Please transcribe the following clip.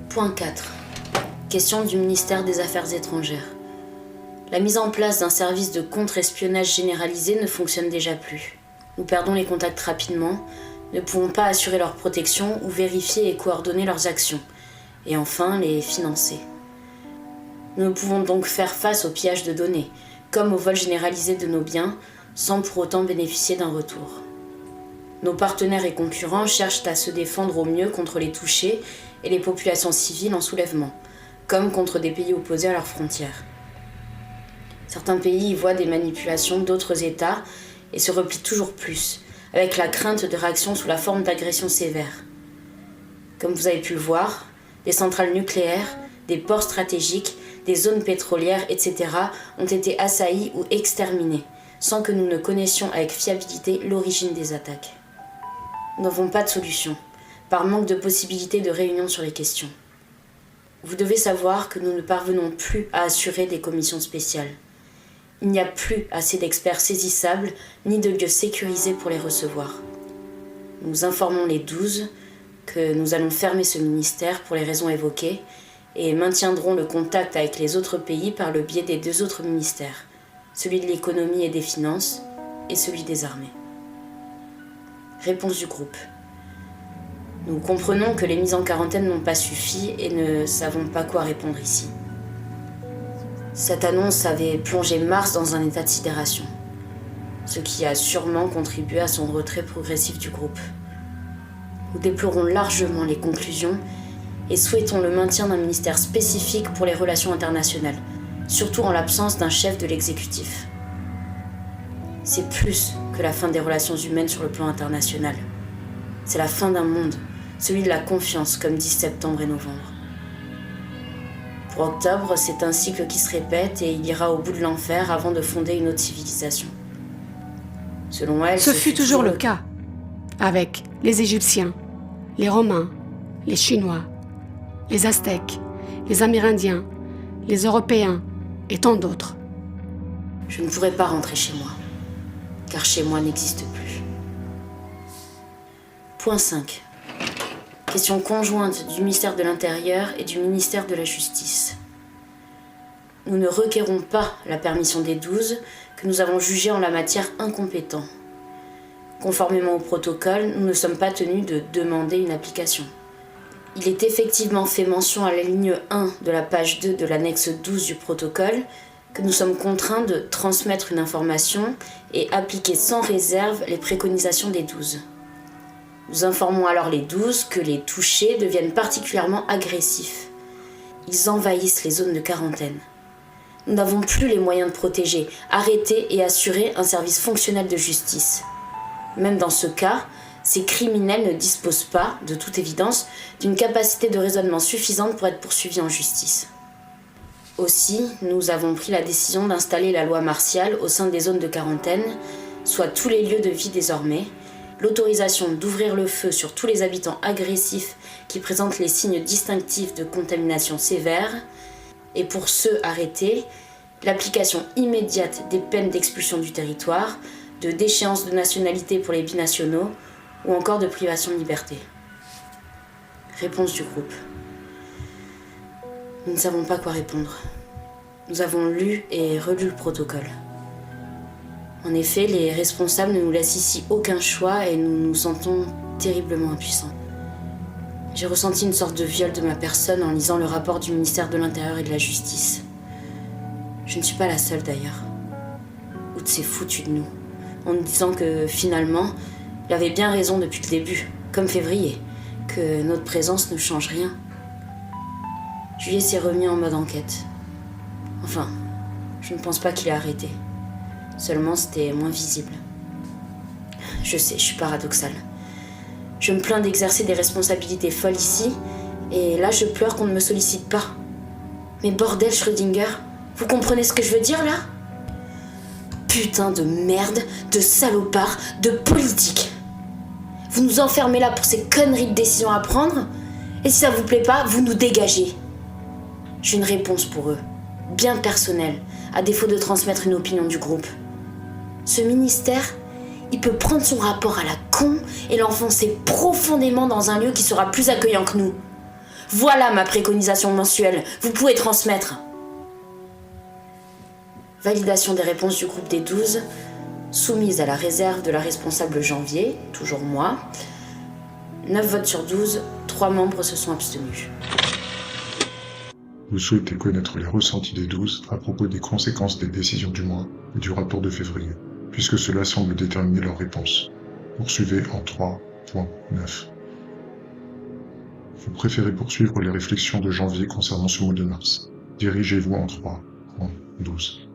Point 4. Question du ministère des Affaires étrangères. La mise en place d'un service de contre-espionnage généralisé ne fonctionne déjà plus. Nous perdons les contacts rapidement, ne pouvons pas assurer leur protection ou vérifier et coordonner leurs actions, et enfin les financer. Nous ne pouvons donc faire face au pillage de données, comme au vol généralisé de nos biens, sans pour autant bénéficier d'un retour. Nos partenaires et concurrents cherchent à se défendre au mieux contre les touchés et les populations civiles en soulèvement, comme contre des pays opposés à leurs frontières. Certains pays y voient des manipulations d'autres États et se replient toujours plus, avec la crainte de réactions sous la forme d'agressions sévères. Comme vous avez pu le voir, des centrales nucléaires, des ports stratégiques, des zones pétrolières, etc. ont été assaillis ou exterminés, sans que nous ne connaissions avec fiabilité l'origine des attaques. Nous n'avons pas de solution, par manque de possibilités de réunion sur les questions. Vous devez savoir que nous ne parvenons plus à assurer des commissions spéciales. Il n'y a plus assez d'experts saisissables, ni de lieux sécurisés pour les recevoir. Nous informons les 12 que nous allons fermer ce ministère pour les raisons évoquées et maintiendrons le contact avec les autres pays par le biais des 2 autres ministères, celui de l'économie et des finances et celui des armées. Réponse du groupe. Nous comprenons que les mises en quarantaine n'ont pas suffi et ne savons pas quoi répondre ici. Cette annonce avait plongé Mars dans un état de sidération, ce qui a sûrement contribué à son retrait progressif du groupe. Nous déplorons largement les conclusions et souhaitons le maintien d'un ministère spécifique pour les relations internationales, surtout en l'absence d'un chef de l'exécutif. C'est plus que la fin des relations humaines sur le plan international. C'est la fin d'un monde, celui de la confiance, comme disent septembre et novembre. Pour octobre, c'est un cycle qui se répète et il ira au bout de l'enfer avant de fonder une autre civilisation. Selon elle, ce fut toujours le cas, avec les Égyptiens, les Romains, les Chinois, les Aztèques, les Amérindiens, les Européens et tant d'autres. Je ne pourrai pas rentrer chez moi, car chez moi n'existe plus. Point 5. Question conjointe du ministère de l'Intérieur et du ministère de la Justice. Nous ne requérons pas la permission des 12 que nous avons jugés en la matière incompétents. Conformément au protocole, nous ne sommes pas tenus de demander une application. Il est effectivement fait mention à la ligne 1 de la page 2 de l'annexe 12 du protocole que nous sommes contraints de transmettre une information et appliquer sans réserve les préconisations des 12. Nous informons alors les 12 que les touchés deviennent particulièrement agressifs. Ils envahissent les zones de quarantaine. Nous n'avons plus les moyens de protéger, arrêter et assurer un service fonctionnel de justice. Même dans ce cas, ces criminels ne disposent pas, de toute évidence, d'une capacité de raisonnement suffisante pour être poursuivis en justice. Aussi, nous avons pris la décision d'installer la loi martiale au sein des zones de quarantaine, soit tous les lieux de vie désormais, l'autorisation d'ouvrir le feu sur tous les habitants agressifs qui présentent les signes distinctifs de contamination sévère, et pour ceux arrêtés, l'application immédiate des peines d'expulsion du territoire, de déchéance de nationalité pour les binationaux, ou encore de privation de liberté. Réponse du groupe. Nous ne savons pas quoi répondre. Nous avons lu et relu le protocole. En effet, les responsables ne nous laissent ici aucun choix et nous nous sentons terriblement impuissants. J'ai ressenti une sorte de viol de ma personne en lisant le rapport du ministère de l'Intérieur et de la Justice. Je ne suis pas la seule d'ailleurs. Oud s'est foutu de nous, en nous disant que finalement, il avait bien raison depuis le début, comme février, que notre présence ne change rien. Juillet s'est remis en mode enquête. Enfin, je ne pense pas qu'il ait arrêté. Seulement, c'était moins visible. Je sais, je suis paradoxale. Je me plains d'exercer des responsabilités folles ici, et là, je pleure qu'on ne me sollicite pas. Mais bordel, Schrödinger, vous comprenez ce que je veux dire, là ? Putain de merde, de salopard, de politique. Vous nous enfermez là pour ces conneries de décisions à prendre, et si ça vous plaît pas, vous nous dégagez. J'ai une réponse pour eux, bien personnelle, à défaut de transmettre une opinion du groupe. Ce ministère, il peut prendre son rapport à la con et l'enfoncer profondément dans un lieu qui sera plus accueillant que nous. Voilà ma préconisation mensuelle. Vous pouvez transmettre. Validation des réponses du groupe des 12, soumise à la réserve de la responsable Janvier, toujours moi. 9 votes sur 12, 3 membres se sont abstenus. Vous souhaitez connaître les ressentis des 12 à propos des conséquences des décisions du mois et du rapport de février, puisque cela semble déterminer leur réponse. Poursuivez en 3.9. Vous préférez poursuivre les réflexions de janvier concernant ce mois de mars. Dirigez-vous en 3.12.